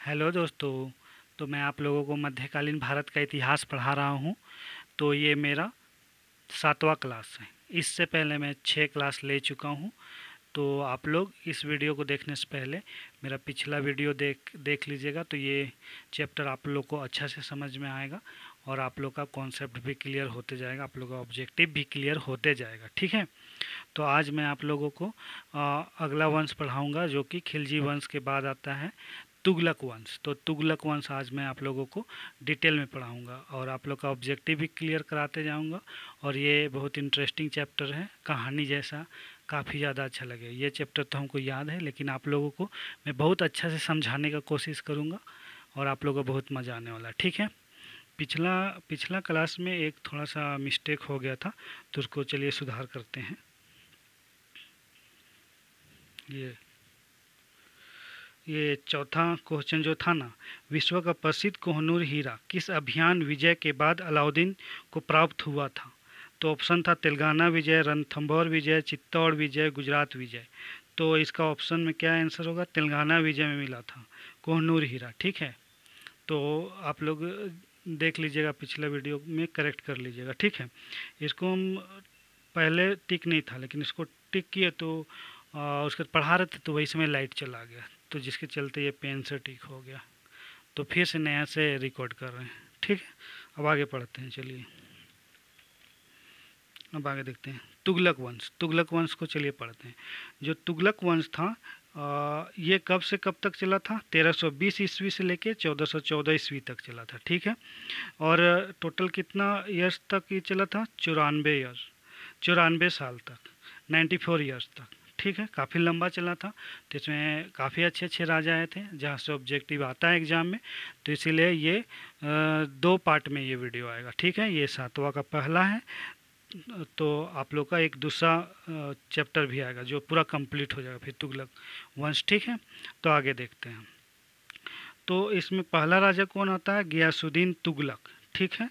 Hello दोस्तों। तो मैं आप लोगों को मध्यकालीन भारत का इतिहास पढ़ा रहा हूँ। तो ये मेरा 7वां क्लास है। इससे पहले मैं 6 क्लास ले चुका हूँ। तो आप लोग इस वीडियो को देखने से पहले मेरा पिछला वीडियो देख देख लीजिएगा। तो ये चैप्टर आप लोग को अच्छा से समझ में आएगा और आप लोग का कॉन्सेप्ट भी क्लियर होते जाएगा, आप लोग का ऑब्जेक्टिव भी क्लियर होते जाएगा। ठीक है। तो आज मैं आप लोगों को अगला वंश पढ़ाऊँगा जो कि खिलजी वंश के बाद आता है तुगलक वंश। तो तुगलक वंश आज मैं आप लोगों को डिटेल में पढ़ाऊँगा और आप लोग का ऑब्जेक्टिव भी क्लियर कराते जाऊँगा। और ये बहुत इंटरेस्टिंग चैप्टर है, कहानी जैसा, काफ़ी ज़्यादा अच्छा लगे। ये चैप्टर तो हमको याद है, लेकिन आप लोगों को मैं बहुत अच्छा से समझाने का कोशिश करूँगा और आप लोगों को बहुत मज़ा आने वाला है। ठीक है। पिछला पिछला क्लास में एक थोड़ा सा मिस्टेक हो गया था, तो उसको चलिए सुधार करते हैं। ये ये चौथा क्वेश्चन जो था ना, विश्व का प्रसिद्ध कोहनूर हीरा किस अभियान विजय के बाद अलाउद्दीन को प्राप्त हुआ था? तो ऑप्शन था तेलंगाना विजय, रणथंभौर विजय, चित्तौड़ विजय, गुजरात विजय। तो इसका ऑप्शन में क्या आंसर होगा? तेलंगाना विजय में मिला था कोहनूर हीरा। ठीक है। तो आप लोग देख लीजिएगा, पिछला वीडियो में करेक्ट कर लीजिएगा। ठीक है। इसको हम पहले टिक नहीं था, लेकिन इसको टिक किए तो उसके बाद पढ़ा रहे थे तो वही समय लाइट चला गया, तो जिसके चलते ये पेन से टिक हो गया। तो फिर से नया से रिकॉर्ड कर रहे हैं। ठीक है। अब आगे पढ़ते हैं, चलिए अब आगे देखते हैं। तुगलक वंश को चलिए पढ़ते हैं। जो तुगलक वंश था, ये कब से कब तक चला था? 1320 ईस्वी से लेके 1414 ईस्वी तक चला था। ठीक है। और टोटल कितना ईयर्स तक ये चला था? 94 ईयर्स, 94 साल तक, 94 ईयर्स तक। ठीक है। काफ़ी लंबा चला था। तो इसमें काफ़ी अच्छे अच्छे राजा आए थे, जहाँ से ऑब्जेक्टिव आता है एग्ज़ाम में। तो इसीलिए ये दो पार्ट में ये वीडियो आएगा। ठीक है। ये 7वां का पहला है। तो आप लोग का एक दूसरा चैप्टर भी आएगा जो पूरा कंप्लीट हो जाएगा फिर तुगलक वंश। ठीक है। तो आगे देखते हैं। तो इसमें पहला राजा कौन आता है? गियासुद्दीन तुगलक। ठीक है।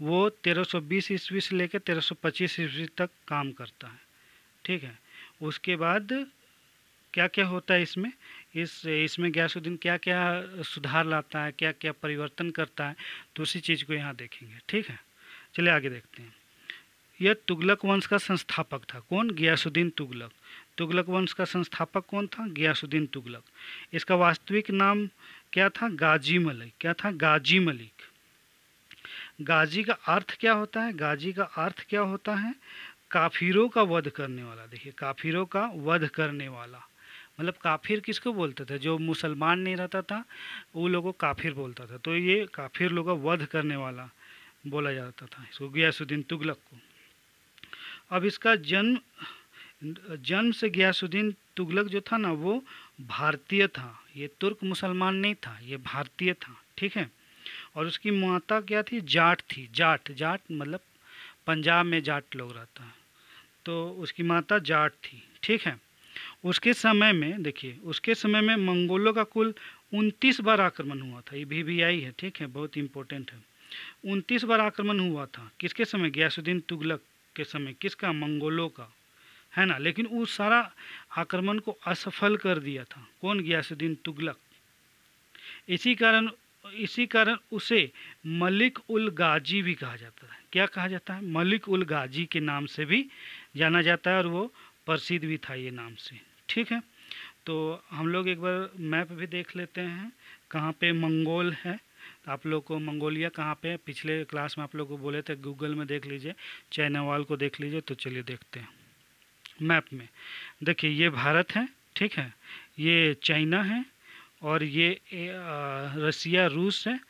वो 1320 ईस्वी से लेकर 1325 ईस्वी तक काम करता है। ठीक है। उसके बाद क्या क्या होता है इसमें, इसमें गियासुद्दीन क्या क्या सुधार लाता है, क्या क्या परिवर्तन करता है, तो उसी चीज़ को यहाँ देखेंगे। ठीक है। चलिए आगे देखते हैं। यह तुगलक वंश का संस्थापक था। कौन? गियासुद्दीन तुगलक। तुगलक वंश का संस्थापक कौन था? गियासुद्दीन तुगलक। इसका वास्तविक नाम क्या था? गाजी मलिक। क्या था? गाजी मलिक। गाजी का अर्थ क्या होता है? गाजी का अर्थ क्या होता है? काफिरों का वध करने वाला। देखिए, काफिरों का वध करने वाला मतलब काफिर किसको बोलते थे? जो मुसलमान नहीं रहता था वो लोगों को काफिर बोलता था। तो ये काफिर लोगों का वध करने वाला बोला जाता था इसको, गियासुद्दीन तुगलक को। अब इसका जन्म जन्म से गियासुद्दीन तुगलक जो था ना, वो भारतीय था। ये तुर्क मुसलमान नहीं था, ये भारतीय था। ठीक है। और उसकी माता क्या थी? जाट थी। जाट, जाट मतलब पंजाब में जाट लोग रहता है, तो उसकी माता जाट थी। ठीक है। उसके समय में देखिए, उसके समय में मंगोलों का कुल 29 बार आक्रमण हुआ था। ये भी आई है। ठीक है। बहुत इंपॉर्टेंट है। 29 बार आक्रमण हुआ था। किसके समय? गियासुद्दीन तुगलक के समय। किसका? मंगोलों का, है ना। लेकिन उस सारा आक्रमण को असफल कर दिया था कौन? गियासुद्दीन तुगलक। इसी कारण इसी कारण उसे मलिक उल गाजी भी कहा जाता है। क्या कहा जाता है? मलिक उल गाजी के नाम से भी जाना जाता है और वो प्रसिद्ध भी था ये नाम से। ठीक है। तो हम लोग एक बार मैप भी देख लेते हैं कहाँ पे मंगोल है। तो आप लोग को मंगोलिया कहाँ पे है? पिछले क्लास में आप लोग को बोले थे गूगल में देख लीजिए, चाइना वॉल को देख लीजिए। तो चलिए देखते हैं मैप में। देखिए, ये भारत है। ठीक है। ये चाइना है और ये रसिया, रूस है,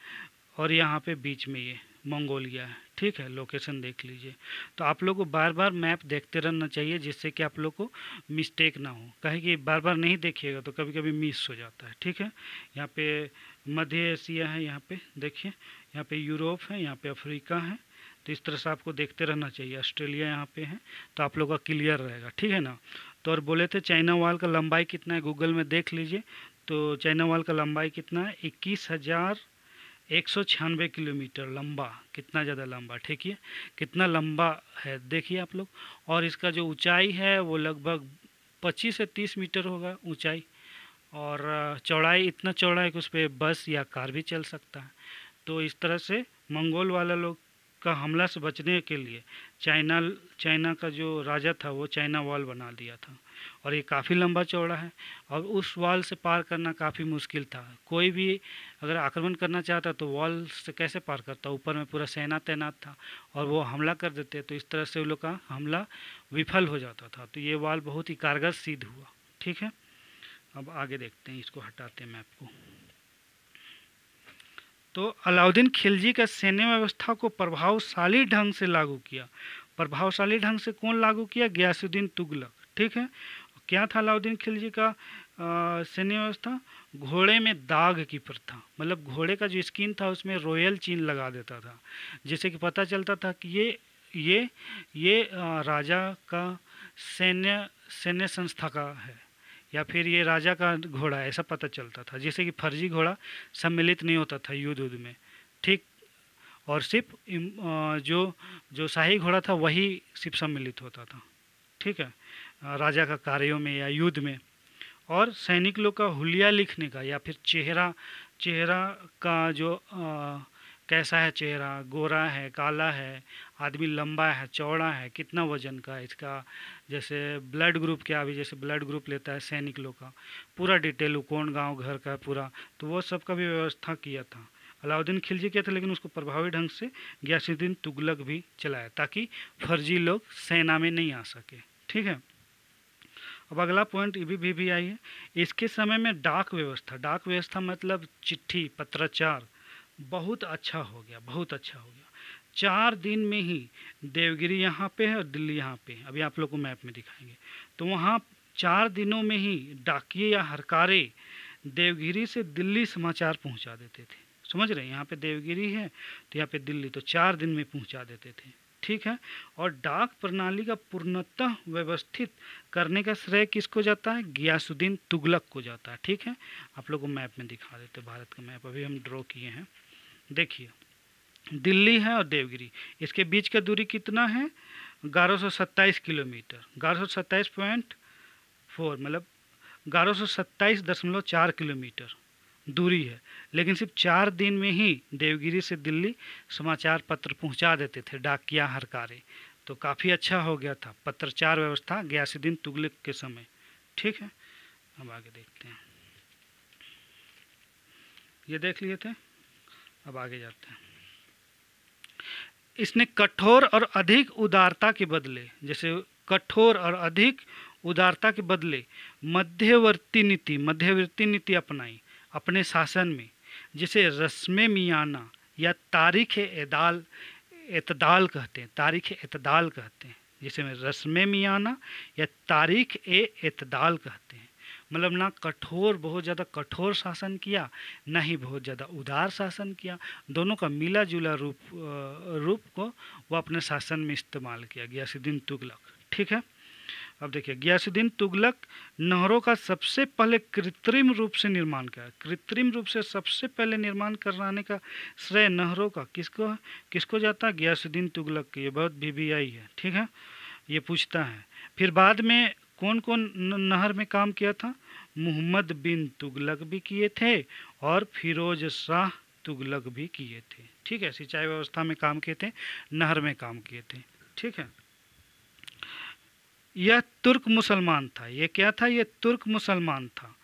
और यहाँ पे बीच में ये मंगोलिया है। ठीक है। लोकेशन देख लीजिए। तो आप लोग को बार बार मैप देखते रहना चाहिए, जिससे कि आप लोग को मिस्टेक ना हो। कहे कि बार बार नहीं देखिएगा तो कभी कभी मिस हो जाता है। ठीक है। यहाँ पे मध्य एशिया है, यहाँ पे देखिए, यहाँ पे यूरोप है, यहाँ पे अफ्रीका है। तो इस तरह से आपको देखते रहना चाहिए। ऑस्ट्रेलिया यहाँ पे है, तो आप लोग का क्लियर रहेगा। ठीक है ना। तो और बोले थे चाइना वॉल का लंबाई कितना है, गूगल में देख लीजिए। तो चाइना वॉल का लंबाई कितना है? 21,196 किलोमीटर लंबा। कितना ज़्यादा लंबा, ठीक है। कितना लंबा है देखिए आप लोग। और इसका जो ऊंचाई है वो लगभग 25 से 30 मीटर होगा ऊंचाई। और चौड़ाई इतना चौड़ा है कि उस पर बस या कार भी चल सकता है। तो इस तरह से मंगोल वाला लोग का हमला से बचने के लिए चाइना चाइना का जो राजा था वो चाइना वॉल बना दिया था, और ये काफ़ी लंबा चौड़ा है। और उस वॉल से पार करना काफ़ी मुश्किल था। कोई भी अगर आक्रमण करना चाहता तो वॉल से कैसे पार करता, ऊपर में पूरा सेना तैनात था और वो हमला कर देते, तो इस तरह से उन लोग का हमला विफल हो जाता था। तो ये वॉल बहुत ही कारगर सिद्ध हुआ। ठीक है, अब आगे देखते हैं, इसको हटाते हैं मैप को। तो अलाउद्दीन खिलजी का सैन्य व्यवस्था को प्रभावशाली ढंग से लागू किया। प्रभावशाली ढंग से कौन लागू किया? गयासुद्दीन तुगलक। ठीक है, क्या था अलाउद्दीन खिलजी का सैन्य व्यवस्था? घोड़े में दाग की प्रथा, मतलब घोड़े का जो स्किन था उसमें रॉयल चिन्ह लगा देता था, जिससे कि पता चलता था कि ये राजा का सैन्य सैन्य संस्था का है, या फिर ये राजा का घोड़ा, ऐसा पता चलता था। जैसे कि फर्जी घोड़ा सम्मिलित नहीं होता था युद्ध में। ठीक, और सिर्फ जो जो शाही घोड़ा था वही सिर्फ सम्मिलित होता था। ठीक है, राजा का कार्यों में या युद्ध में। और सैनिक लोग का हुलिया लिखने का या फिर चेहरा चेहरा का जो कैसा है चेहरा, गोरा है, काला है, आदमी लंबा है, चौड़ा है, कितना वजन का है इसका, जैसे ब्लड ग्रुप क्या, अभी जैसे ब्लड ग्रुप लेता है सैनिक लोग का, पूरा डिटेल, कौन गांव घर का पूरा, तो वो सब का भी व्यवस्था किया था। अलाउद्दीन खिलजी किया था, लेकिन उसको प्रभावी ढंग से गयासुद्दीन तुगलक भी चलाया, ताकि फर्जी लोग सेना में नहीं आ सके। ठीक है, अब अगला पॉइंट ये भी आई है। इसके समय में डाक व्यवस्था मतलब चिट्ठी पत्राचार बहुत अच्छा हो गया, बहुत अच्छा हो गया। 4 दिन में ही देवगिरी यहाँ पे है और दिल्ली यहाँ पे है, अभी आप लोग को मैप में दिखाएंगे। तो वहाँ 4 दिनों में ही डाकिये या हरकारे देवगिरी से दिल्ली समाचार पहुँचा देते थे। समझ रहे हैं, यहाँ पे देवगिरी है तो यहाँ पे दिल्ली, तो 4 दिन में पहुँचा देते थे। ठीक है, और डाक प्रणाली का पूर्णतः व्यवस्थित करने का श्रेय किसको जाता है? गयासुद्दीन तुगलक को जाता है। ठीक है, आप लोग को मैप में दिखा देते, भारत का मैप अभी हम ड्रॉ किए हैं। देखिए, दिल्ली है और देवगिरी, इसके बीच का दूरी कितना है? 1127 किलोमीटर, 1127.4, मतलब 1127.4 किलोमीटर दूरी है। लेकिन सिर्फ 4 दिन में ही देवगिरी से दिल्ली समाचार पत्र पहुंचा देते थे डाकिया हरकारे। तो काफ़ी अच्छा हो गया था पत्रचार व्यवस्था गयासुद्दीन तुगलक के समय। ठीक है, अब आगे देखते हैं। ये देख लिए थे, अब आगे जाते हैं। इसने कठोर और अधिक उदारता के बदले, जैसे कठोर और अधिक उदारता के बदले मध्यवर्ती नीति अपनाई अपने शासन में, जिसे रस्म मियाना या तारीख एतदाल कहते हैं, जिसे में रस्म मियाना या तारीख एतदाल कहते हैं। मतलब ना कठोर, बहुत ज़्यादा कठोर शासन किया, ना ही बहुत ज़्यादा उदार शासन किया। दोनों का मिला जुला रूप को वो अपने शासन में इस्तेमाल किया गयासुद्दीन तुगलक। ठीक है, अब देखिए, गयासुद्दीन तुगलक नहरों का सबसे पहले कृत्रिम रूप से निर्माण किया। कृत्रिम रूप से सबसे पहले निर्माण कराने का श्रेय नहरों का किसको जाता है? गयासुद्दीन तुगलक की। ये बहुत VVI है। ठीक है, ये पूछता है। फिर बाद में कौन कौन नहर में काम किया था? मोहम्मद बिन तुगलक भी किए थे और फिरोज शाह तुगलक भी किए थे। ठीक है, सिंचाई व्यवस्था में काम किए थे, नहर में काम किए थे। ठीक है, यह तुर्क मुसलमान था। ये क्या था? ये तुर्क मुसलमान था।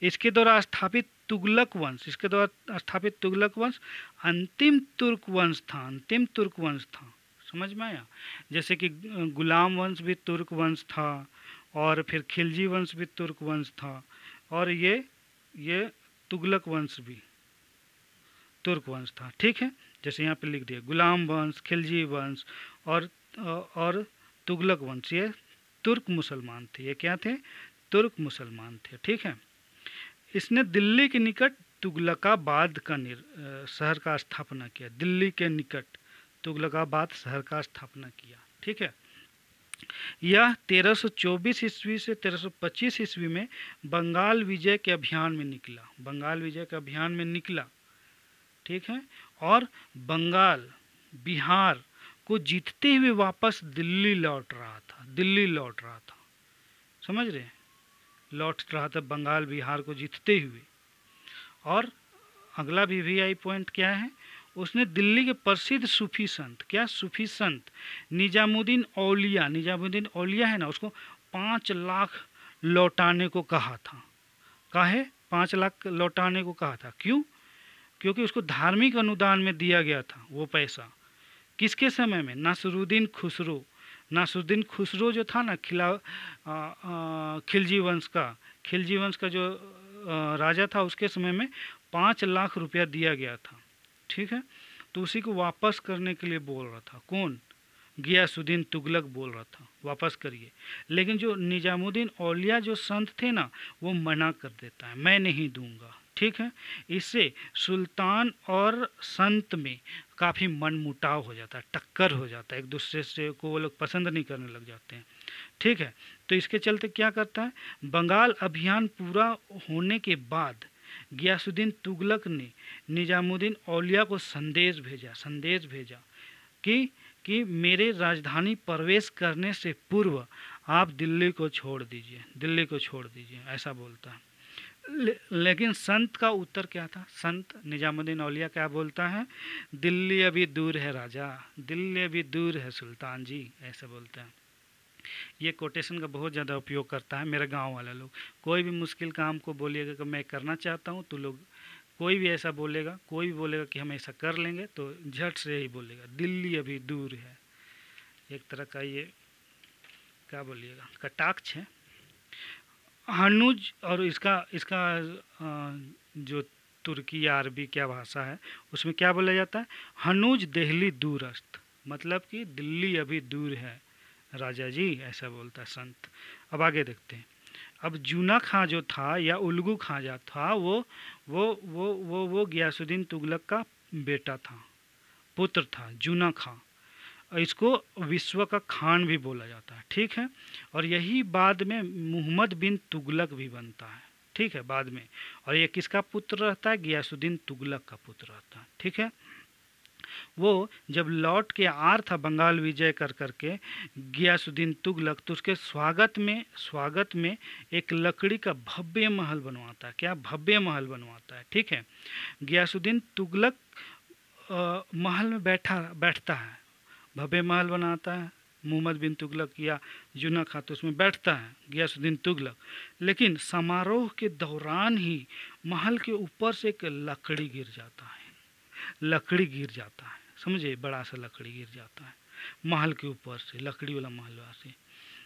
इसके द्वारा स्थापित तुगलक वंश अंतिम तुर्क वंश था। समझ में आया? जैसे कि गुलाम वंश भी तुर्क वंश था, और फिर खिलजी वंश भी तुर्क वंश था, और ये तुगलक वंश भी तुर्क वंश था। ठीक है, जैसे यहाँ पे लिख दिया, गुलाम वंश, खिलजी वंश और तुगलक वंश, ये तुर्क मुसलमान थे। ये क्या थे? तुर्क मुसलमान थे। ठीक है, इसने दिल्ली के निकट तुगलकाबाद का शहर का स्थापना किया। दिल्ली के निकट तुगलकाबाद शहर का स्थापना किया। ठीक है, यह 1324 ईस्वी से 1325 ईस्वी में बंगाल विजय के अभियान में निकला। ठीक है, और बंगाल, बिहार को जीतते हुए वापस दिल्ली लौट रहा था। समझ रहे हैं? लौट रहा था बंगाल बिहार को जीतते हुए। और अगला वीवीआई पॉइंट क्या है, उसने दिल्ली के प्रसिद्ध सूफी संत, क्या सूफी संत निजामुद्दीन औलिया है ना, उसको 5 लाख लौटाने को कहा था। काहे 5 लाख लौटाने को कहा था? क्यों? क्योंकि उसको धार्मिक अनुदान में दिया गया था वो पैसा। किसके समय में? नासरुद्दीन खुसरो जो था ना, खिलजी वंश का जो राजा था, उसके समय में 5 लाख रुपया दिया गया था। ठीक है, तो उसी को वापस करने के लिए बोल रहा था। कौन? गियासुद्दीन तुगलक बोल रहा था वापस करिए। लेकिन जो निजामुद्दीन औलिया जो संत थे ना, वो मना कर देता है, मैं नहीं दूंगा। ठीक है, इससे सुल्तान और संत में काफ़ी मनमुटाव हो जाता है, टक्कर हो जाता है, एक दूसरे से को वो लोग पसंद नहीं करने लग जाते हैं। ठीक है, तो इसके चलते क्या करता है, बंगाल अभियान पूरा होने के बाद गियासुद्दीन तुगलक ने निजामुद्दीन औलिया को संदेश भेजा कि मेरे राजधानी प्रवेश करने से पूर्व आप दिल्ली को छोड़ दीजिए, ऐसा बोलता है। लेकिन संत का उत्तर क्या था? संत निजामुद्दीन औलिया क्या बोलता है? दिल्ली अभी दूर है राजा, दिल्ली अभी दूर है सुल्तान जी, ऐसा बोलते हैं। ये कोटेशन का बहुत ज़्यादा उपयोग करता है मेरे गांव वाले लोग। कोई भी मुश्किल काम को बोलिएगा कि मैं करना चाहता हूँ, तो लोग कोई भी ऐसा बोलेगा, कोई भी बोलेगा कि हम ऐसा कर लेंगे, तो झट से ही बोलेगा दिल्ली अभी दूर है। एक तरह का ये क्या बोलिएगा, कटाक्ष है। हनुज, और इसका जो तुर्की या अरबी क्या भाषा है, उसमें क्या बोला जाता है? हनुज दिल्ली दूरस्त, मतलब कि दिल्ली अभी दूर है राजा जी, ऐसा बोलता है संत। अब आगे देखते हैं। अब जूना खां जो था या उल्गू खां जो था, वो गियासुद्दीन तुगलक का बेटा था, पुत्र था, जूना खां। इसको विश्व का खान भी बोला जाता है। ठीक है, और यही बाद में मोहम्मद बिन तुगलक भी बनता है। ठीक है, बाद में। और ये किसका पुत्र रहता है? गियासुद्दीन तुगलक का पुत्र रहता है। ठीक है, वो जब लौट के आ रहा था बंगाल विजय कर करके गियासुद्दीन तुगलक, तो उसके स्वागत में एक लकड़ी का भव्य महल बनवाता है। क्या? भव्य महल बनवाता है। ठीक है, गियासुद्दीन तुगलक महल में बैठता है, भव्य महल बनाता है मोहम्मद बिन तुगलक या जूना खां, तो उसमें बैठता है गियासुद्दीन तुगलक। लेकिन समारोह के दौरान ही महल के ऊपर से एक लकड़ी गिर जाता है, समझे, बड़ा सा लकड़ी गिर जाता है महल के ऊपर से, लकड़ी वाला महल से,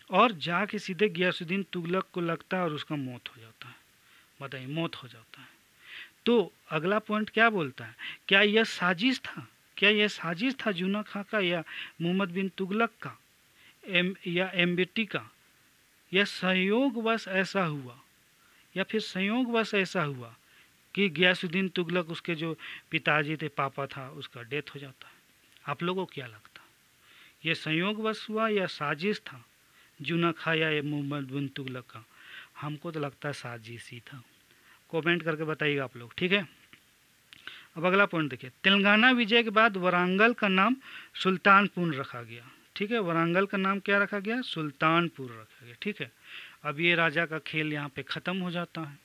और जाके सीधे गियासुद्दीन तुगलक को लगता है और उसका मौत हो जाता है। बताइए, मौत हो जाता है। तो अगला पॉइंट क्या बोलता है? क्या यह साजिश था जूना खां का या मोहम्मद बिन तुगलक का या एम्बेटी का? यह संयोगवश ऐसा हुआ कि गियासुद्दीन तुगलक, उसके जो पिताजी थे, पापा था, उसका डेथ हो जाता है। आप लोगों को क्या लगता है, ये संयोगवश हुआ या साजिश था जूना खां या मोहम्मद बिन तुगलक का? हमको तो लगता है साजिश ही था। कमेंट करके बताइएगा आप लोग। ठीक है, अब अगला पॉइंट देखिए। तेलंगाना विजय के बाद वारंगल का नाम सुल्तानपुर रखा गया। ठीक है, वारंगल का नाम क्या रखा गया? सुल्तानपुर रखा गया। ठीक है, अब ये राजा का खेल यहाँ पे ख़त्म हो जाता है,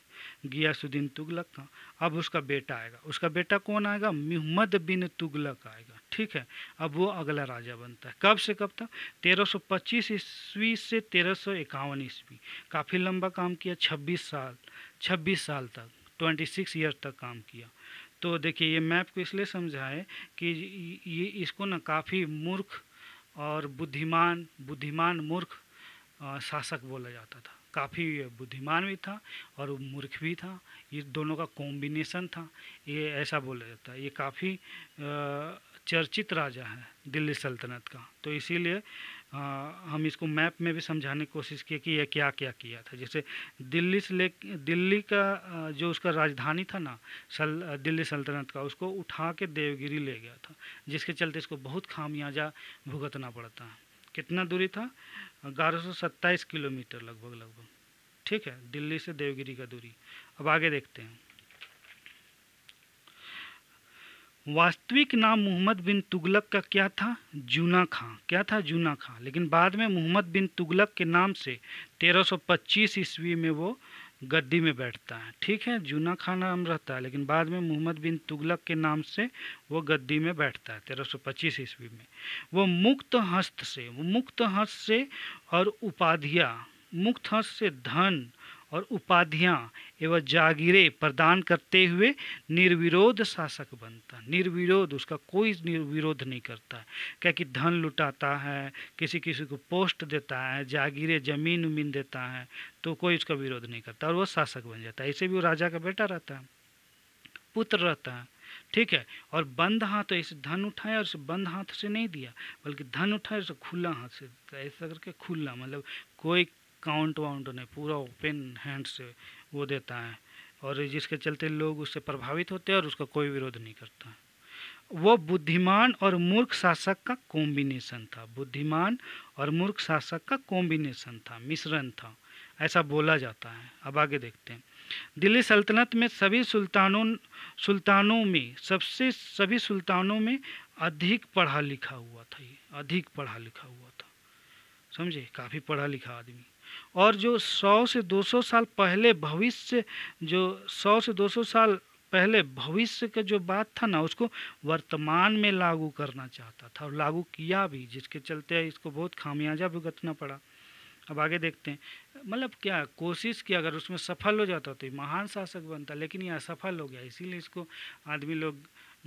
गियासुद्दीन तुगलक का। अब उसका बेटा आएगा, उसका बेटा कौन आएगा? मोहम्मद बिन तुगलक आएगा। ठीक है, अब वो अगला राजा बनता है। कब से कब तक? 1325 ईस्वी से 1351 ईस्वी। काफ़ी लंबा काम किया, 26 साल तक, 26 ईयर तक काम किया। तो देखिए, ये मैप को इसलिए समझा है कि ये इसको ना काफ़ी मूर्ख और बुद्धिमान मूर्ख शासक बोला जाता था। काफ़ी बुद्धिमान भी था और मूर्ख भी था, ये दोनों का कॉम्बिनेशन था, ये ऐसा बोला जाता है। ये काफ़ी चर्चित राजा है दिल्ली सल्तनत का। तो इसीलिए हम इसको मैप में भी समझाने की कोशिश की कि यह क्या क्या किया था। जैसे दिल्ली का जो उसका राजधानी था ना, दिल्ली सल्तनत का, उसको उठा के देवगिरी ले गया था, जिसके चलते इसको बहुत खामियाजा भुगतना पड़ता है। कितना दूरी था? 1127 किलोमीटर लगभग। ठीक है, दिल्ली से देवगिरी का दूरी। अब आगे देखते हैं। वास्तविक नाम मोहम्मद बिन तुगलक का क्या था? जूना खां। क्या था? जूना खां। लेकिन बाद में मोहम्मद बिन तुगलक के नाम से 1325 ईस्वी में वो गद्दी में बैठता है। ठीक है, जूना खां नाम रहता है, लेकिन बाद में मोहम्मद बिन तुगलक के नाम से वो गद्दी में बैठता है 1325 ईस्वी में। वो मुक्त हस्त से और उपाधियाँ, मुक्त हस्त से धन और उपाधियाँ एवं जागीरें प्रदान करते हुए निर्विरोध शासक बनता। निर्विरोध, उसका कोई निर्विरोध नहीं करता है। क्या कि धन लुटाता है, किसी किसी को पोस्ट देता है, जागीरें जमीन उमीन देता है, तो कोई उसका विरोध नहीं करता और वो शासक बन जाता है। ऐसे भी वो राजा का बेटा रहता है, पुत्र रहता है। ठीक है, और बंद हाथ, तो ऐसे धन उठाया और उसे बंद हाथ से नहीं दिया, बल्कि धन उठाया उसे खुला हाथ से, ऐसा करके खुला, मतलब कोई काउंट वाउंट नहीं, पूरा ओपन हैंड से वो देता है, और जिसके चलते लोग उससे प्रभावित होते हैं और उसका कोई विरोध नहीं करता। वो बुद्धिमान और मूर्ख शासक का कॉम्बिनेशन था। बुद्धिमान और मूर्ख शासक का कॉम्बिनेशन था, मिश्रण था, ऐसा बोला जाता है। अब आगे देखते हैं। दिल्ली सल्तनत में सभी सुल्तानों में अधिक पढ़ा लिखा हुआ था। ये अधिक पढ़ा लिखा हुआ था, समझे, काफ़ी पढ़ा लिखा आदमी। और जो 100 से 200 साल पहले भविष्य, जो 100 से 200 साल पहले भविष्य का जो बात था ना, उसको वर्तमान में लागू करना चाहता था और लागू किया भी, जिसके चलते इसको बहुत खामियाजा भुगतना पड़ा। अब आगे देखते हैं, मतलब क्या कोशिश की, अगर उसमें सफल हो जाता तो महान शासक बनता, लेकिन ये असफल हो गया, इसीलिए इसको आदमी लोग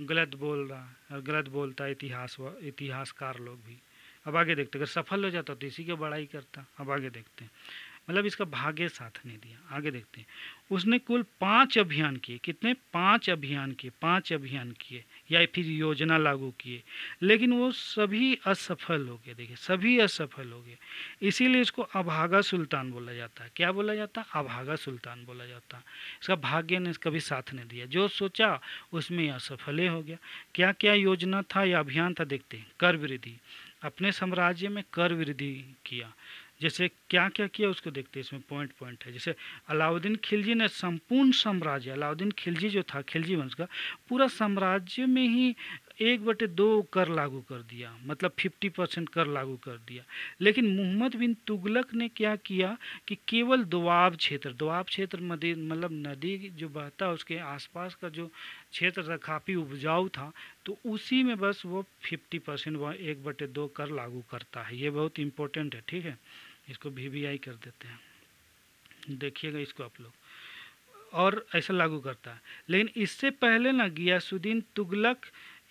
गलत बोल रहा है और गलत बोलता है इतिहासकार लोग भी। अब आगे देखते हैं, अगर सफल हो जाता तो इसी की बड़ाई करता। अब आगे देखते हैं, मतलब इसका भाग्य साथ नहीं दिया। आगे देखते हैं, उसने कुल 5 अभियान किए। कितने? 5 अभियान किए, 5 अभियान किए या फिर योजना लागू किए, लेकिन वो सभी असफल हो गए। देखिए, सभी असफल हो गए, इसीलिए इसको अभागा सुल्तान बोला जाता है। क्या बोला जाता है? अभागा सुल्तान बोला जाता है। इसका भाग्य ने कभी साथ नहीं दिया, जो सोचा उसमें असफल हो गया। क्या क्या योजना था या अभियान था? देखते हैं। कर वृद्धि, अपने साम्राज्य में कर वृद्धि किया। जैसे क्या क्या किया उसको देखते हैं, इसमें पॉइंट पॉइंट है। जैसे अलाउद्दीन खिलजी ने संपूर्ण साम्राज्य, अलाउद्दीन खिलजी जो था, खिलजी वंश का पूरा साम्राज्य में ही 1/2 कर लागू कर दिया, मतलब 50% कर लागू कर दिया। लेकिन मोहम्मद बिन तुगलक ने क्या किया कि केवल दोआब क्षेत्र मतलब नदी जो बहता है उसके आसपास का जो क्षेत्र था काफ़ी उपजाऊ था, तो उसी में बस वो 50% वह 1/2 कर लागू करता है। ये बहुत इंपॉर्टेंट है, ठीक है, इसको VVI कर देते हैं, देखिएगा इसको आप लोग। और ऐसा लागू करता है। लेकिन इससे पहले ना गियासुद्दीन तुगलक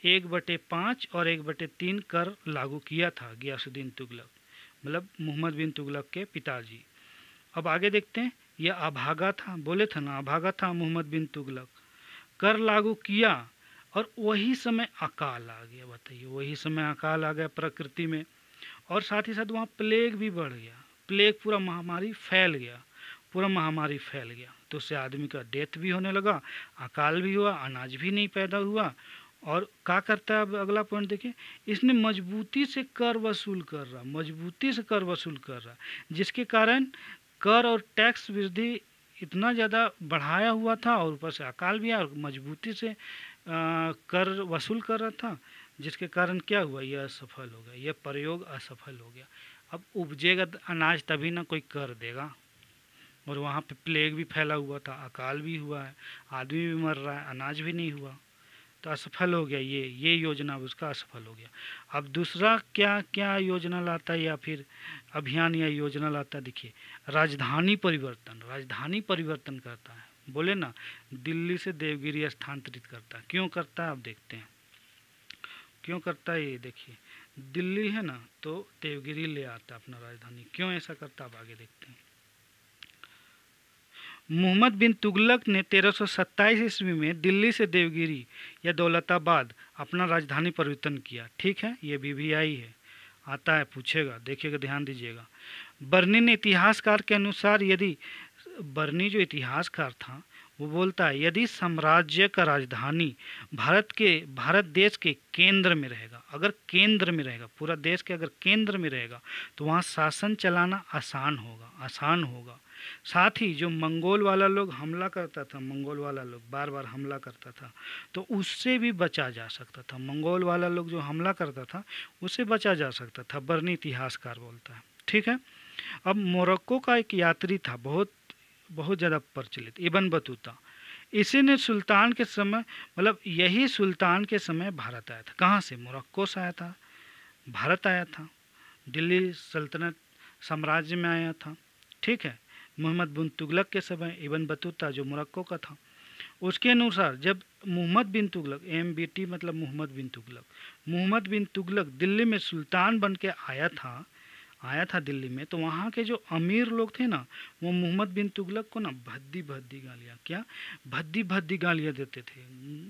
1/5 और 1/3 कर लागू किया था। गियासुद्दीन तुगलक मतलब मोहम्मद बिन तुगलक के पिताजी। अब आगे देखते हैं, यह अभागा था, बोले थे ना अभागा था मोहम्मद बिन तुगलक। कर लागू किया और वही समय अकाल आ गया। बताइए, वही समय अकाल आ गया प्रकृति में, और साथ ही साथ वहाँ प्लेग भी बढ़ गया। प्लेग पूरा महामारी फैल गया, पूरा महामारी फैल गया, तो उससे आदमी का डेथ भी होने लगा, अकाल भी हुआ, अनाज भी नहीं पैदा हुआ। और क्या करता है? अब अगला पॉइंट देखिए, इसने मजबूती से कर वसूल कर रहा, मजबूती से कर वसूल कर रहा, जिसके कारण कर और टैक्स वृद्धि इतना ज़्यादा बढ़ाया हुआ था, और ऊपर से अकाल भी आया और मजबूती से कर वसूल कर रहा था, जिसके कारण क्या हुआ? यह असफल हो गया, यह प्रयोग असफल हो गया। अब उपजेगा अनाज तभी ना कोई कर देगा, और वहाँ पे प्लेग भी फैला हुआ था, अकाल भी हुआ है, आदमी भी मर रहा है, अनाज भी नहीं हुआ, तो असफल हो गया। ये योजना उसका असफल हो गया। अब दूसरा क्या क्या योजना लाता है या फिर अभियान या योजना लाता है? देखिए, राजधानी परिवर्तन करता है। बोले ना, दिल्ली से देवगिरी स्थानांतरित करता है। क्यों करता है? अब देखते हैं क्यों करता है। ये देखिए, दिल्ली है ना, तो देवगिरी ले आता है अपना राजधानी। क्यों ऐसा करता है? अब आगे देखते हैं। मोहम्मद बिन तुगलक ने 1327 ईस्वी में दिल्ली से देवगिरी या दौलताबाद अपना राजधानी परिवर्तन किया। ठीक है, ये VVI है, आता है, पूछेगा, देखिएगा, ध्यान दीजिएगा। बर्नी ने इतिहासकार के अनुसार, यदि बर्नी जो इतिहासकार था वो बोलता है, यदि साम्राज्य का राजधानी भारत देश के केंद्र में रहेगा, अगर केंद्र में रहेगा, पूरा देश के अगर केंद्र में रहेगा, तो वहाँ शासन चलाना आसान होगा। साथ ही जो मंगोल वाला लोग हमला करता था, मंगोल वाला लोग बार बार हमला करता था, तो उससे भी बचा जा सकता था। मंगोल वाला लोग जो हमला करता था उससे बचा जा सकता था, बर्नी इतिहासकार बोलता है। ठीक है। अब मोरक्को का एक यात्री था, बहुत बहुत ज़्यादा प्रचलित, इब्न बतूता। इसी ने सुल्तान के समय, मतलब यही सुल्तान के समय भारत आया था। कहाँ से? मोरक्को से आया था, भारत आया था, दिल्ली सल्तनत साम्राज्य में आया था। ठीक है। मोहम्मद बिन तुगलक के समय इब्न बतूता जो मोरक्को का था, उसके अनुसार जब मोहम्मद बिन तुगलक, MBT मतलब मोहम्मद बिन तुगलक, मोहम्मद बिन तुगलक दिल्ली में सुल्तान बन के आया था दिल्ली में, तो वहाँ के जो अमीर लोग थे ना, वो मोहम्मद बिन तुगलक को ना भद्दी भद्दी गालियाँ, क्या भद्दी भद्दी गालियाँ देते थे।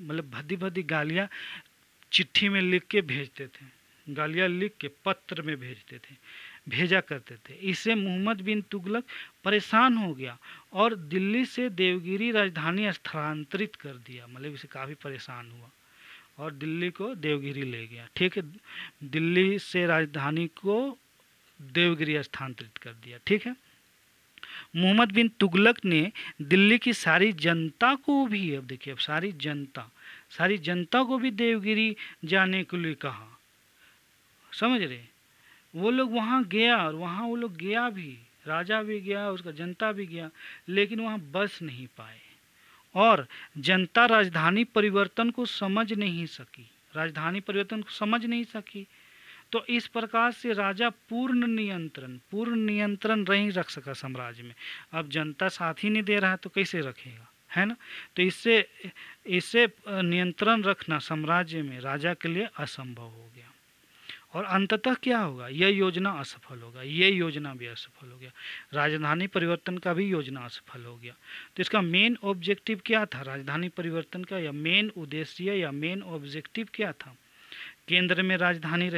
मतलब भद्दी भद्दी गालियाँ चिट्ठी में लिख के भेजते थे, गालियाँ लिख के पत्र में भेजते थे, भेजा करते थे। इससे मोहम्मद बिन तुगलक परेशान हो गया और दिल्ली से देवगिरी राजधानी स्थानांतरित कर दिया। मतलब इसे काफ़ी परेशान हुआ और दिल्ली को देवगिरी ले गया। ठीक है। दिल्ली से राजधानी को देवगिरी स्थानांतरित कर दिया। ठीक है। मोहम्मद बिन तुगलक ने दिल्ली की सारी जनता को भी, अब देखिए, अब सारी जनता को भी देवगिरी जाने के लिए कहा। समझ रहे? वो लोग वहाँ गया और वहाँ वो लोग गया भी, राजा भी गया, उसका जनता भी गया, लेकिन वहाँ बस नहीं पाए और जनता राजधानी परिवर्तन को समझ नहीं सकी, राजधानी परिवर्तन को समझ नहीं सकी। तो इस प्रकार से राजा पूर्ण नियंत्रण नहीं रख सका साम्राज्य में। अब जनता साथ ही नहीं दे रहा है तो कैसे रखेगा, है ना? तो इससे नियंत्रण रखना साम्राज्य में राजा के लिए असंभव हो गया और अंततः क्या होगा? यह योजना असफल होगा, ये योजना भी असफल हो गया, राजधानी परिवर्तन का भी योजना असफल हो गया। तो इसका मेन ऑब्जेक्टिव क्या था? राजधानी परिवर्तन का या मेन उद्देश्य या मेन ऑब्जेक्टिव क्या था? केंद्र में राजधानी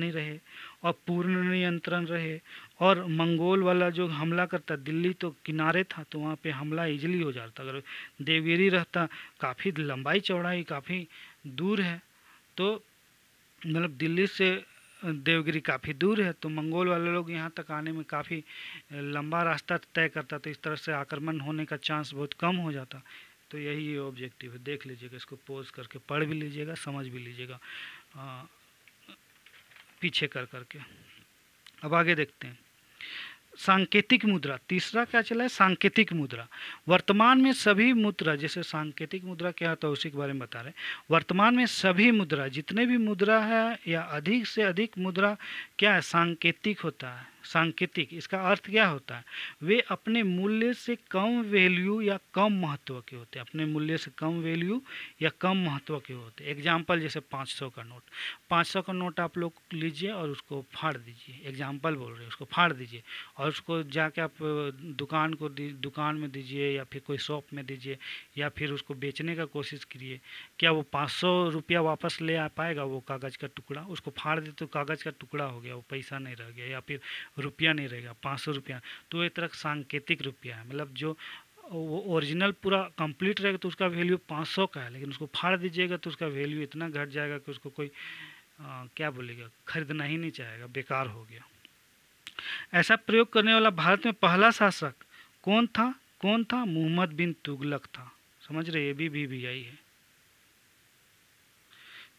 रहे और पूर्ण नियंत्रण रहे, और मंगोल वाला जो हमला करता, दिल्ली तो किनारे था तो वहाँ पे हमला इजीली हो जाता। अगर देवगिरी रहता, काफ़ी लंबाई चौड़ाई काफ़ी दूर है, तो मतलब दिल्ली से देवगिरी काफ़ी दूर है, तो मंगोल वाले लोग यहाँ तक आने में काफ़ी लंबा रास्ता तय करता, तो इस तरह से आक्रमण होने का चांस बहुत कम हो जाता। तो यही ये ऑब्जेक्टिव है। देख लीजिएगा, इसको पोज करके पढ़ भी लीजिएगा, समझ भी लीजिएगा पीछे कर करके। अब आगे देखते हैं सांकेतिक मुद्रा। तीसरा क्या चला है? सांकेतिक मुद्रा। वर्तमान में सभी मुद्रा, जैसे सांकेतिक मुद्रा क्या होता है उसी के बारे में बता रहे हैं। वर्तमान में सभी मुद्रा, जितने भी मुद्रा है या अधिक से अधिक मुद्रा क्या है? सांकेतिक होता है। सांकेतिक, इसका अर्थ क्या होता है? वे अपने मूल्य से कम वैल्यू या कम महत्व के होते हैं। अपने मूल्य से कम वैल्यू या कम महत्व के होते हैं। एग्जाम्पल जैसे 500 का नोट, 500 का नोट आप लोग लीजिए और उसको फाड़ दीजिए। एग्जाम्पल बोल रहे हैं, उसको फाड़ दीजिए और उसको जाके आप दुकान में दीजिए या फिर कोई शॉप में दीजिए या फिर उसको बेचने का कोशिश करिए। क्या वो 500 रुपया वापस ले आ पाएगा? वो कागज़ का टुकड़ा, उसको फाड़ दे तो कागज़ का टुकड़ा हो गया, वो पैसा नहीं रह गया, या फिर रुपया नहीं रहेगा, 500 रुपया। तो एक तरह सांकेतिक रुपया है, मतलब जो वो ओरिजिनल पूरा कंप्लीट रहेगा तो उसका वैल्यू 500 का है, लेकिन उसको फाड़ दीजिएगा तो उसका वैल्यू इतना घट जाएगा कि उसको कोई क्या बोलेगा, खरीदना ही नहीं चाहेगा, बेकार हो गया। ऐसा प्रयोग करने वाला भारत में पहला शासक कौन था? मोहम्मद बिन तुगलक था। समझ रहे? ये भी आई है।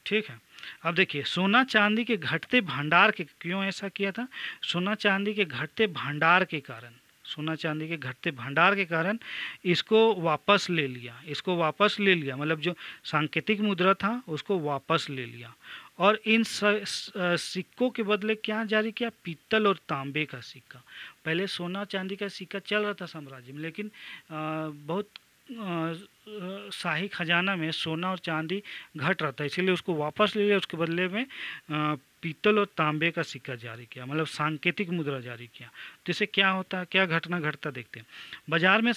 ठीक है। अब देखिए, सोना चांदी के घटते भंडार के, क्यों ऐसा किया था? सोना चांदी के घटते भंडार के कारण, इसको वापस ले लिया। मतलब जो सांकेतिक मुद्रा था उसको वापस ले लिया और इन सिक्कों के बदले क्या जारी किया? पीतल और तांबे का सिक्का। पहले सोना चांदी का सिक्का चल रहा था साम्राज्य में, लेकिन बहुत शाही खजाना में सोना और चांदी घट रहा था, इसीलिए उसको वापस ले लिया। उसके बदले में पीतल और तांबे का सिक्का जारी किया, मतलब सांकेतिक मुद्रा जारी किया। तो इससे क्या होता है, क्या घटना घटता देखते हैं। बाजार में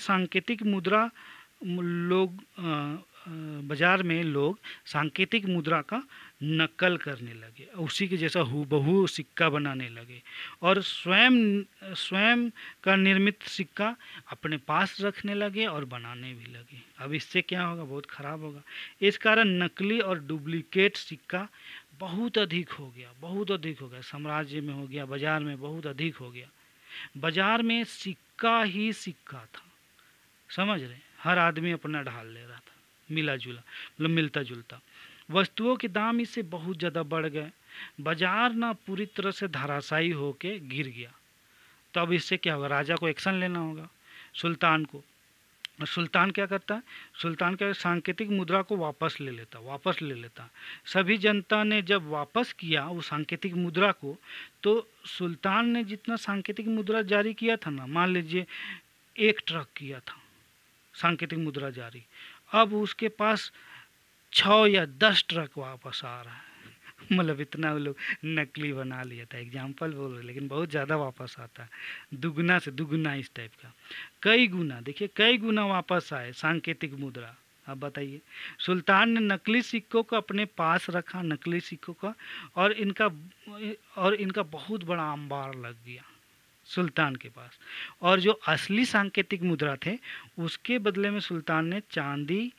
लोग सांकेतिक मुद्रा का नकल करने लगे, उसी के जैसा हूबहू सिक्का बनाने लगे और स्वयं का निर्मित सिक्का अपने पास रखने लगे और बनाने भी लगे। अब इससे क्या होगा? बहुत खराब होगा। इस कारण नकली और डुप्लीकेट सिक्का बहुत अधिक हो गया, साम्राज्य में हो गया, बाजार में बहुत अधिक हो गया। बाजार में सिक्का ही सिक्का था, समझ रहे, हर आदमी अपना ढाल ले रहा था, मिला जुला मतलब मिलता जुलता। वस्तुओं के दाम इससे बहुत ज़्यादा बढ़ गए, बाजार ना पूरी तरह से धराशायी होके गिर गया। तो अब इससे क्या होगा, राजा को एक्शन लेना होगा, सुल्तान को। और सुल्तान क्या करता है, सुल्तान क्या सांकेतिक मुद्रा को वापस ले लेता। सभी जनता ने जब वापस किया वो सांकेतिक मुद्रा को, तो सुल्तान ने जितना सांकेतिक मुद्रा जारी किया था ना, मान लीजिए 1 ट्रक किया था सांकेतिक मुद्रा जारी, अब उसके पास 6 या 10 ट्रक वापस आ रहा है। मतलब इतना वो लोग नकली बना लिया था, एग्जाम्पल बोल रहे, लेकिन बहुत ज़्यादा वापस आता है, दुगना से दुगना इस टाइप का, कई गुना, देखिए कई गुना वापस आए सांकेतिक मुद्रा। अब बताइए, सुल्तान ने नकली सिक्कों को अपने पास रखा, नकली सिक्कों का, और इनका बहुत बड़ा अंबार लग गया सुल्तान के पास। और जो असली सांकेतिक मुद्रा थे उसके बदले में सुल्तान ने चांदी,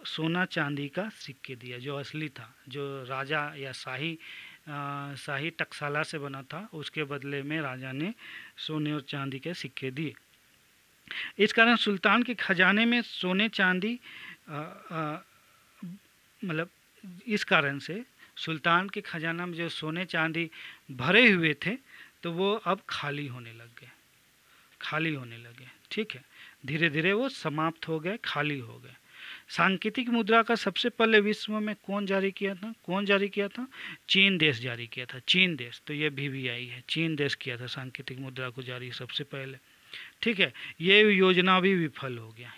सोना चांदी का सिक्के दिया, जो असली था, जो राजा या शाही टकसाला से बना था, उसके बदले में राजा ने सोने और चांदी के सिक्के दिए। इस कारण सुल्तान के खजाने में सोने चांदी मतलब इस कारण से सुल्तान के खजाना में जो सोने चांदी भरे हुए थे तो वो अब खाली होने लगे, ठीक है, धीरे धीरे वो समाप्त हो गए, खाली हो गए। सांकेतिक मुद्रा का सबसे पहले विश्व में कौन जारी किया था, चीन देश जारी किया था, चीन देश, तो ये VVI है, चीन देश किया था सांकेतिक मुद्रा को जारी सबसे पहले, ठीक है। ये योजना भी विफल हो गया,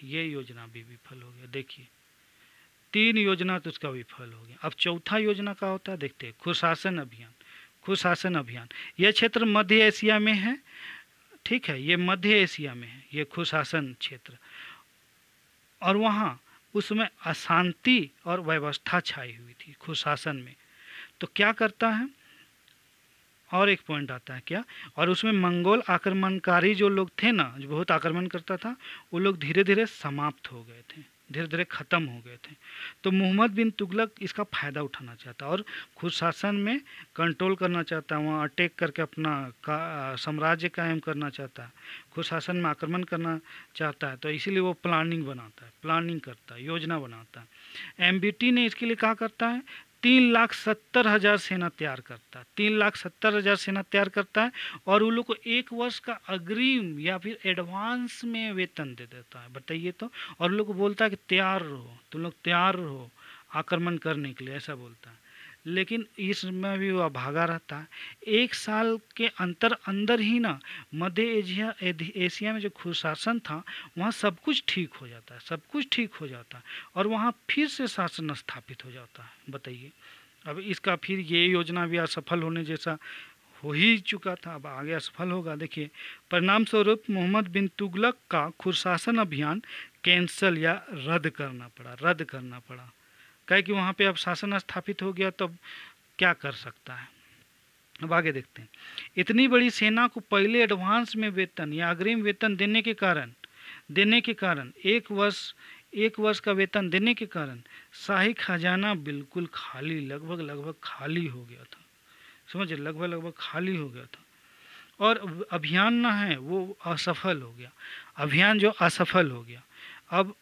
देखिए 3 योजना तो उसका विफल हो गया। अब चौथा योजना का होता है, देखते हैं, खुशासन अभियान। यह क्षेत्र मध्य एशिया में है, ठीक है, ये मध्य एशिया में है ये खुशासन क्षेत्र, और वहाँ उसमें अशांति और व्यवस्था छाई हुई थी खुशासन में। तो क्या करता है, और एक पॉइंट आता है क्या, और उसमें मंगोल आक्रमणकारी जो लोग थे ना, जो बहुत आक्रमण करता था, वो लोग धीरे धीरे समाप्त हो गए थे, धीरे धीरे ख़त्म हो गए थे। तो मोहम्मद बिन तुगलक इसका फ़ायदा उठाना चाहता और खुद शासन में कंट्रोल करना चाहता, वहाँ अटैक करके अपना साम्राज्य कायम करना चाहता, खुद शासन में आक्रमण करना चाहता है। तो इसीलिए वो प्लानिंग करता है, योजना बनाता है। MBT ने इसके लिए क्या करता है, 3,70,000 सेना तैयार करता है, 3,70,000 सेना तैयार करता है, और उन लोग को 1 वर्ष का अग्रिम या फिर एडवांस में वेतन दे देता है, बताइए तो। और उन लोग को बोलता है कि तैयार रहो, तुम लोग तैयार रहो आक्रमण करने के लिए, ऐसा बोलता है। लेकिन इसमें भी वह भागा रहता है। 1 साल के अंदर ही ना मध्य एशिया में जो खुशासन था वहाँ सब कुछ ठीक हो जाता है, और वहाँ फिर से शासन स्थापित हो जाता है, बताइए। अब इसका फिर ये योजना भी असफल होने जैसा हो ही चुका था, अब आगे असफल होगा। देखिए, परिणाम स्वरूप मोहम्मद बिन तुगलक का खुशासन अभियान कैंसल या रद्द करना पड़ा, कहे कि वहाँ पे अब शासन स्थापित हो गया, तो क्या कर सकता है। अब आगे देखते हैं। इतनी बड़ी सेना को पहले एडवांस में वेतन या अग्रिम वेतन देने के कारण 1 वर्ष का वेतन देने के कारण शाही खजाना बिल्कुल खाली, लगभग खाली हो गया था, समझिए, लगभग खाली हो गया था। और अभियान ना है वो असफल हो गया, अभियान जो असफल हो गया। अब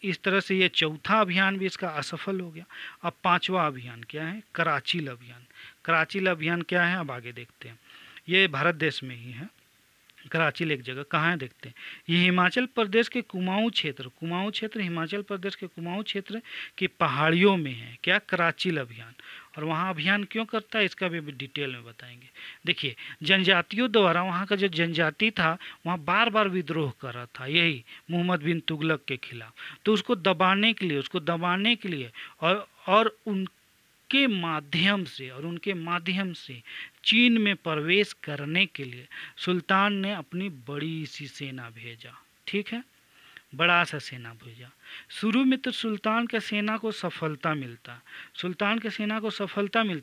इस तरह से ये चौथा अभियान भी इसका असफल हो गया। अब 5वां अभियान क्या है, कराचील अभियान क्या है, अब आगे देखते हैं। ये भारत देश में ही है, कराचील एक जगह कहाँ है देखते हैं। ये हिमाचल प्रदेश के कुमाऊं क्षेत्र हिमाचल प्रदेश के कुमाऊं क्षेत्र की पहाड़ियों में है, क्या, कराचील अभियान। और वहाँ अभियान क्यों करता है इसका भी डिटेल में बताएंगे। देखिए, जनजातियों द्वारा, वहाँ का जो जनजाति था वहाँ बार बार विद्रोह कर रहा था यही मोहम्मद बिन तुगलक के खिलाफ। तो उसको दबाने के लिए और उनके माध्यम से चीन में प्रवेश करने के लिए सुल्तान ने अपनी बड़ी सी सेना भेजा, ठीक है, बड़ा सा सेना भेजा। शुरू में तो सुल्तान के सेना को सफलता मिलता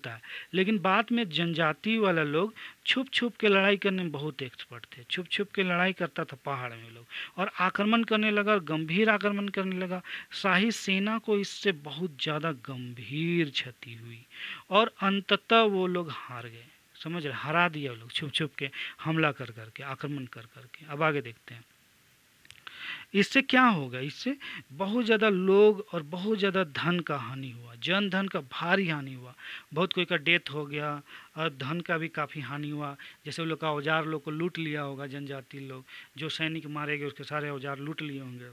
है, लेकिन बाद में जनजाति वाला लोग छुप के लड़ाई करने में बहुत एक्सपर्ट थे, छुप के लड़ाई करता था पहाड़ में लोग, और आक्रमण करने लगा, गंभीर आक्रमण करने लगा। शाही सेना को इससे बहुत ज़्यादा गंभीर क्षति हुई और अंततः वो लोग हार गए, समझ रहे, हरा दिया लोग छुप के हमला कर करके, आक्रमण कर करके। अब आगे देखते हैं। इससे क्या होगा, इससे बहुत ज़्यादा लोग और बहुत ज़्यादा धन का हानि हुआ, जन धन का भारी हानि हुआ, बहुत कोई का डेथ हो गया और धन का भी काफ़ी हानि हुआ। जैसे वो लोग का औजार लोग को लूट लिया होगा, जनजाति लोग जो सैनिक मारे गए उसके सारे औजार लूट लिए होंगे,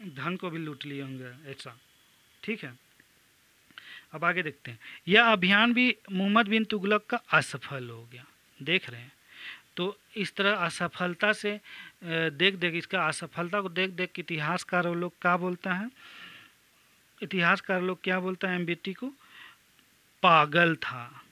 धन को भी लूट लिए होंगे, ऐसा। ठीक है, अब आगे देखते हैं। यह अभियान भी मोहम्मद बिन तुगलक का असफल हो गया, देख रहे हैं। तो इस तरह असफलता से देख देख इसका असफलता को देख देख इतिहासकार लोग क्या बोलता है, इतिहासकार लोग क्या बोलता है एमबीटी को, पागल था,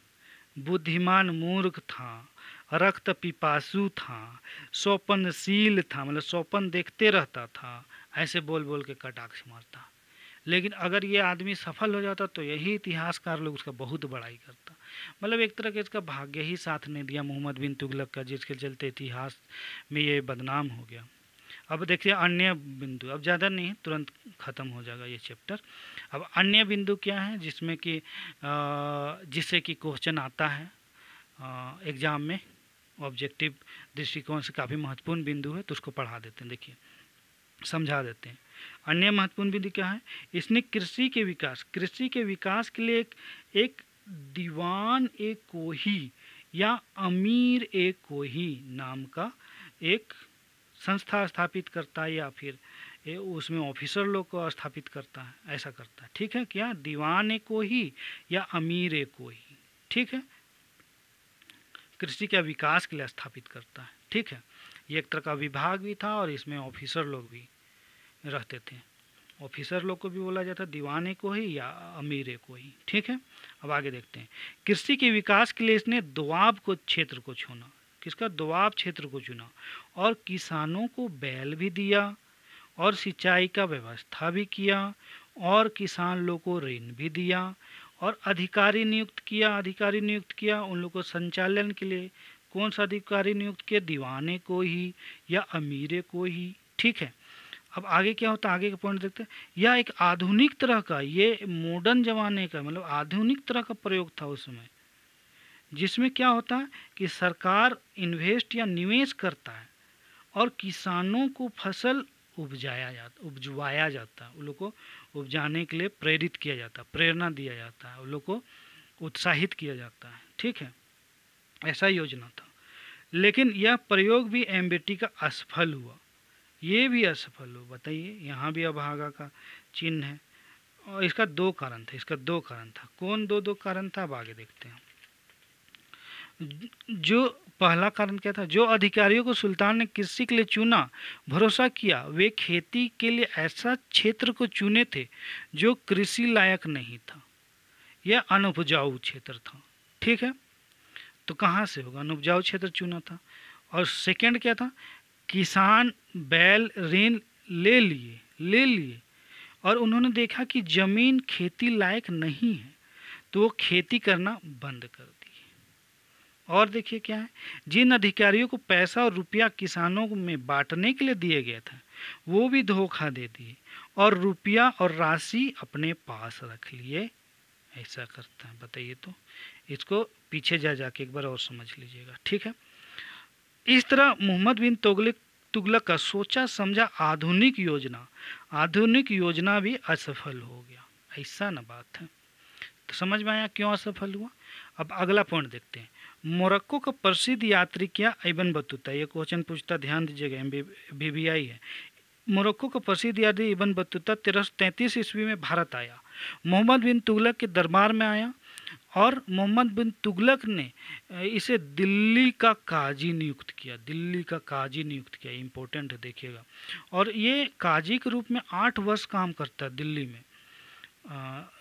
बुद्धिमान मूर्ख था, रक्त पिपासु था, स्वप्नशील था, मतलब स्वप्न देखते रहता था, ऐसे बोल बोल के कटाक्ष मारता। लेकिन अगर ये आदमी सफल हो जाता तो यही इतिहासकार लोग उसका बहुत बड़ाई करता। मतलब एक तरह के इसका भाग्य ही साथ नहीं दिया मोहम्मद बिन तुगलक का, जिसके चलते इतिहास में ये बदनाम हो गया। अब देखिए अन्य बिंदु, अब ज़्यादा नहीं है, तुरंत ख़त्म हो जाएगा ये चैप्टर। अब अन्य बिंदु क्या है जिसमें कि जिससे कि क्वेश्चन आता है एग्ज़ाम में, ऑब्जेक्टिव दृष्टिकोण से काफ़ी महत्वपूर्ण बिंदु है, तो उसको पढ़ा देते हैं। देखिए समझा देते हैं। अन्य महत्वपूर्ण बिंदु क्या है, इसने कृषि के विकास के लिए एक दीवान एक कोही या अमीर एक कोही नाम का एक संस्था स्थापित करता है, या फिर उसमें ऑफिसर लोग को स्थापित करता है, ऐसा करता है। ठीक है, क्या दीवान एक कोही या अमीर एक कोही, ठीक है, कृषि के विकास के लिए स्थापित करता है। ठीक है, ये एक तरह का विभाग भी था और इसमें ऑफिसर लोग भी रहते थे। ऑफिसर लोग को भी बोला जाता दीवाने को ही या अमीरे को ही। ठीक है, अब आगे देखते हैं। कृषि के विकास के लिए इसने दोआब को क्षेत्र को चुना, किसका, दोआब क्षेत्र को चुना, और किसानों को बैल भी दिया और सिंचाई का व्यवस्था भी किया और किसान लोग को ऋण भी दिया और अधिकारी नियुक्त किया उन लोग को संचालन के लिए। कौन सा अधिकारी नियुक्त किया, दीवाने को ही या अमीरे को ही। ठीक है, अब आगे क्या होता है, आगे का पॉइंट देखते हैं। यह एक आधुनिक तरह का, ये मॉडर्न जमाने का, मतलब आधुनिक तरह का प्रयोग था उस समय, जिसमें क्या होता है कि सरकार इन्वेस्ट या निवेश करता है और किसानों को फसल उपजवाया जाता है, उन लोग को उपजाने के लिए प्रेरित किया जाता है, प्रेरणा दिया जाता है, उन लोग को उत्साहित किया जाता है। ठीक है, ऐसा योजना था। लेकिन यह प्रयोग भी एमबीटी का असफल हुआ, ये भी असफल हो। बताइए, यहाँ भी अभागा का चिन्ह है और इसका दो कारण था। कौन दो कारण था, अब आगे देखते हैं। जो पहला कारण क्या था, जो अधिकारियों को सुल्तान ने कृषि के लिए चुना, भरोसा किया, वे खेती के लिए ऐसा क्षेत्र को चुने थे जो कृषि लायक नहीं था, यह अनुपजाऊ क्षेत्र था। ठीक है, तो कहाँ से होगा, अनुपजाऊ क्षेत्र चुना था। और सेकंड क्या था, किसान बैल ऋण ले लिए और उन्होंने देखा कि जमीन खेती लायक नहीं है, तो वो खेती करना बंद कर दी। और देखिए क्या है, जिन अधिकारियों को पैसा और रुपया किसानों में बांटने के लिए दिए गए थे, वो भी धोखा दे दिए और रुपया और राशि अपने पास रख लिए। ऐसा करता है, बताइए। तो इसको पीछे जाके एक बार और समझ लीजिएगा। ठीक है, इस तरह मोहम्मद बिन तुगलक का सोचा समझा आधुनिक योजना भी असफल हो गया। ऐसा ना बात है। तो समझ में आया क्यों असफल हुआ। अब अगला पॉइंट देखते हैं। मोरक्को का प्रसिद्ध यात्री क्या, इब्न बतूता। ये क्वेश्चन पूछता, ध्यान दीजिएगा, BBI है। मोरक्को का प्रसिद्ध यात्री इब्न बतूता 1333 ईस्वी में भारत आया, मोहम्मद बिन तुगलक के दरबार में आया और मोहम्मद बिन तुगलक ने इसे दिल्ली का काजी नियुक्त किया। इम्पोर्टेंट है, देखिएगा। और ये काजी के रूप में 8 वर्ष काम करता है दिल्ली में,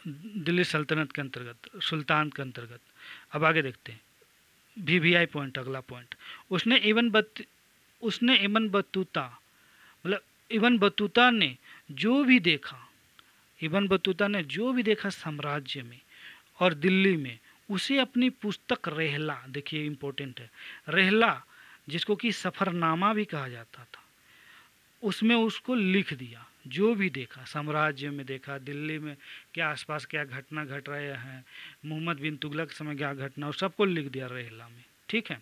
दिल्ली सल्तनत के अंतर्गत, सुल्तान के अंतर्गत। अब आगे देखते हैं BBI पॉइंट, अगला पॉइंट। उसने इब्न बतूता ने जो भी देखा साम्राज्य में और दिल्ली में, उसे अपनी पुस्तक रेहला, देखिए इम्पोर्टेंट है, रेहला जिसको कि सफ़रनामा भी कहा जाता था, उसमें उसको लिख दिया। जो भी देखा, साम्राज्य में देखा, दिल्ली में क्या आसपास क्या घटना घट रहे हैं, मोहम्मद बिन तुगलक समय क्या घटना, और सबको लिख दिया रेहला में। ठीक है,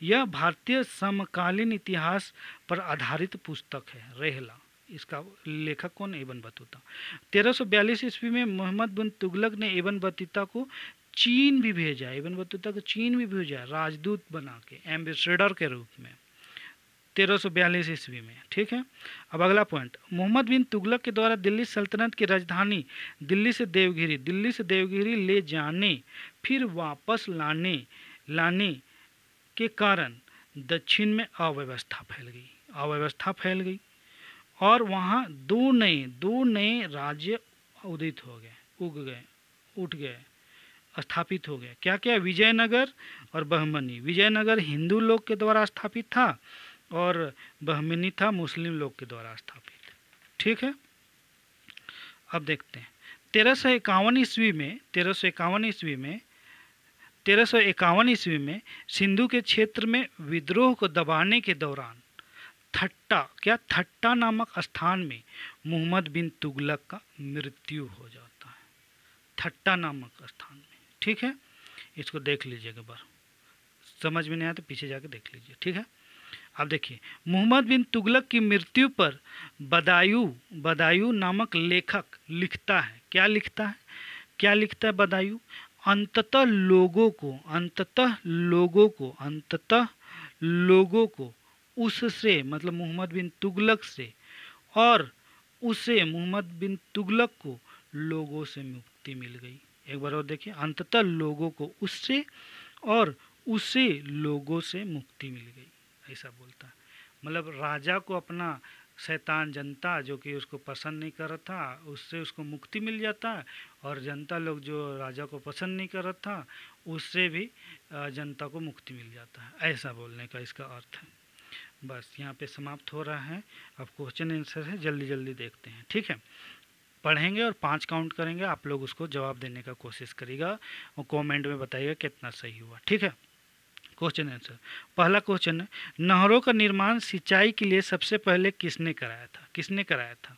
यह भारतीय समकालीन इतिहास पर आधारित पुस्तक है। रेहला, इसका लेखक कौन? Ibn Battuta. 1342 ईस्वी में मोहम्मद बिन तुगलक ने इब्न बतूता को चीन भी भेजा, इब्न बतूता को चीन भी भेजा राजदूत बना के, एम्बेसडर के रूप में, 1342 ईस्वी में। ठीक है। अब अगला पॉइंट, मोहम्मद बिन तुगलक के द्वारा दिल्ली सल्तनत की राजधानी दिल्ली से देवगिरी ले जाने फिर वापस लाने के कारण दक्षिण में अव्यवस्था फैल गई और वहाँ दो नए राज्य उठ गए, स्थापित हो गए। क्या क्या? विजयनगर और बहमनी। विजयनगर हिंदू लोग के द्वारा स्थापित था और बहमनी था मुस्लिम लोग के द्वारा स्थापित। ठीक है। अब देखते हैं 1351 ईस्वी में सिंधु के क्षेत्र में विद्रोह को दबाने के दौरान थट्टा नामक स्थान में मोहम्मद बिन तुगलक का मृत्यु हो जाता है। थट्टा नामक स्थान में। ठीक है। इसको देख लीजिएगा, बार समझ में नहीं आया तो पीछे जाके देख लीजिए। ठीक है। अब देखिए, मोहम्मद बिन तुगलक की मृत्यु पर बदायूं नामक लेखक लिखता है। क्या लिखता है बदायूं? अंततः लोगों को उससे, मतलब मोहम्मद बिन तुगलक से, और उसे मुहम्मद बिन तुगलक को लोगों से मुक्ति मिल गई। एक बार और देखिए, अंततः लोगों को उससे और उसे लोगों से मुक्ति मिल गई, ऐसा बोलता है। मतलब राजा को अपना शैतान जनता जो कि उसको पसंद नहीं कर रहा था, उससे उसको मुक्ति मिल जाता है, और जनता लोग जो राजा को पसंद नहीं कर रहा था उससे भी जनता को मुक्ति मिल जाता है, ऐसा बोलने का इसका अर्थ है। बस यहाँ पे समाप्त हो रहा है। अब क्वेश्चन आंसर है, जल्दी जल्दी देखते हैं। ठीक है। पढ़ेंगे और 5 काउंट करेंगे, आप लोग उसको जवाब देने का कोशिश करिएगा और कमेंट में बताइएगा कितना सही हुआ। ठीक है। क्वेश्चन आंसर, पहला क्वेश्चन है, नहरों का निर्माण सिंचाई के लिए सबसे पहले किसने कराया था?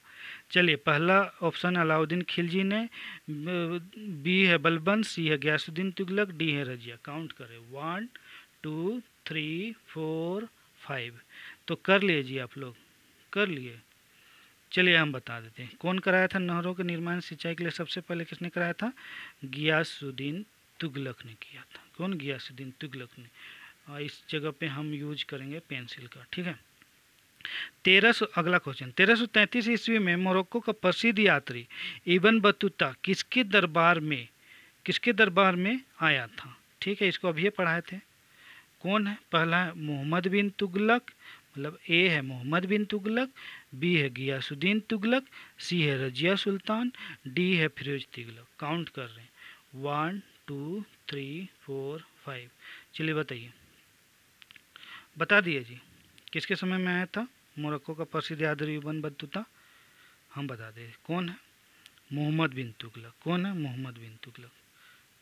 चलिए, पहला ऑप्शन अलाउद्दीन खिलजी ने, बी है बलबन, सी है गयासुद्दीन तुगलक, डी है रजिया। काउंट करें, 1 2 3 4 5। तो कर लीजिए, आप लोग कर लिए। चलिए हम बता देते हैं कौन कराया था नहरों के निर्माण सिंचाई के लिए सबसे पहले किसने कराया था? गयासुद्दीन तुगलक ने किया था। कौन? गयासुद्दीन तुगलक ने। इस जगह पे हम यूज करेंगे पेंसिल का। ठीक है। अगला क्वेश्चन, 1333 ईस्वी में मोरक्को का प्रसिद्ध यात्री इब्न बतूता किसके दरबार में आया था? ठीक है। इसको अभी पढ़ाए थे। कौन है? पहला है मोहम्मद बिन तुगलक, मतलब ए है मोहम्मद बिन तुगलक, बी है गयासुद्दीन तुगलक, सी है रजिया सुल्तान, डी है फिरोज तुगलक। काउंट कर रहे हैं, 1 2 3 4 5। चलिए बताइए, बता दिए जी, किसके समय में आया था मोरक्को का प्रसिद्ध यात्री इब्न बतूता? हम बता दें कौन है? मोहम्मद बिन तुगलक। कौन है? मोहम्मद बिन तुगलक।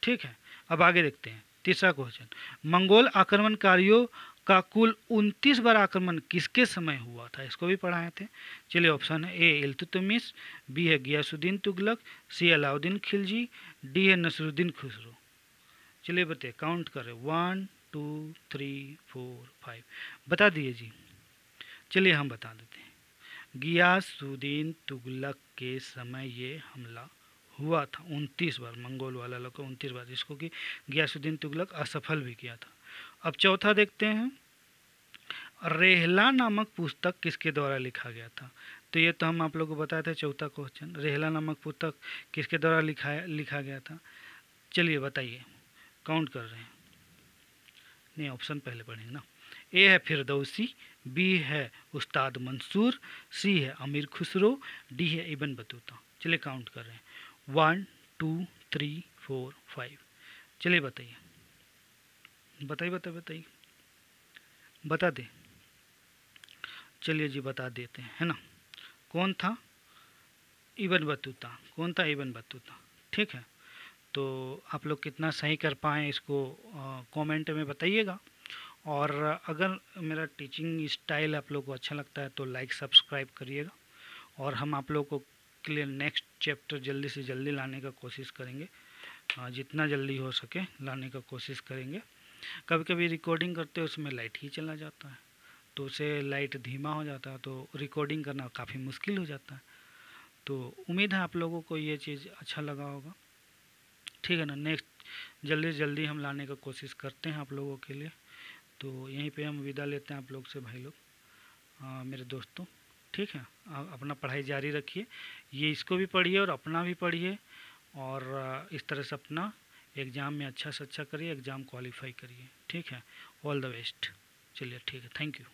ठीक है। अब आगे देखते हैं तीसरा क्वेश्चन, मंगोल आक्रमणकारियों का कुल 29 बार आक्रमण किसके समय हुआ था? इसको भी पढ़ाए थे। चलिए, ऑप्शन है ए इल्तुतमिश, बी है गयासुद्दीन तुगलक, सी अलाउद्दीन खिलजी, डी है नसरुद्दीन खुसरो। चलिए बताइए, काउंट करें, 1 2 3 4 5। बता दिए जी। चलिए हम बता देते हैं, गयासुद्दीन तुगलक के समय ये हमला हुआ था 29 बार, मंगोल वाला लोग को 29 बार, जिसको कि गयासुद्दीन तुगलक असफल भी किया था। अब चौथा देखते हैं, रेहला नामक पुस्तक किसके द्वारा लिखा गया था? तो ये तो हम आप लोग को बताए थे। चौथा क्वेश्चन, रेहला नामक पुस्तक किसके द्वारा लिखा गया था? चलिए बताइए, काउंट कर रहे हैं। नहीं, ऑप्शन पहले पढ़ेंगे ना। ए है फिरदौसी, बी है उस्ताद मंसूर, सी है अमीर खुसरो, डी है इब्न बतूता। चलिए काउंट कर रहे हैं, 1 2 3 4 5। चलिए बताइए बता दे। चलिए जी बता देते हैं, है ना। कौन था? Ibn Battuta. कौन था? Ibn Battuta. ठीक है। तो आप लोग कितना सही कर पाएँ इसको कमेंट में बताइएगा। और अगर मेरा टीचिंग स्टाइल आप लोग को अच्छा लगता है तो लाइक सब्सक्राइब करिएगा, और हम आप लोग को के लिए नेक्स्ट चैप्टर जल्दी से जल्दी लाने का कोशिश करेंगे, जितना जल्दी हो सके लाने का कोशिश करेंगे। कभी कभी रिकॉर्डिंग करते उसमें लाइट ही चला जाता है, तो उसे लाइट धीमा हो जाता है, तो रिकॉर्डिंग करना काफ़ी मुश्किल हो जाता है। तो उम्मीद है आप लोगों को ये चीज़ अच्छा लगा होगा। ठीक है ना, नेक्स्ट जल्दी से जल्दी हम लाने का कोशिश करते हैं आप लोगों के लिए। तो यहीं पे हम विदा लेते हैं आप लोग से भाई लोग, मेरे दोस्तों। ठीक है, अपना पढ़ाई जारी रखिए, ये इसको भी पढ़िए और अपना भी पढ़िए, और इस तरह से अपना एग्ज़ाम में अच्छा से अच्छा करिए, एग्ज़ाम क्वालिफाई करिए। ठीक है, ऑल द बेस्ट। चलिए ठीक है, थैंक यू।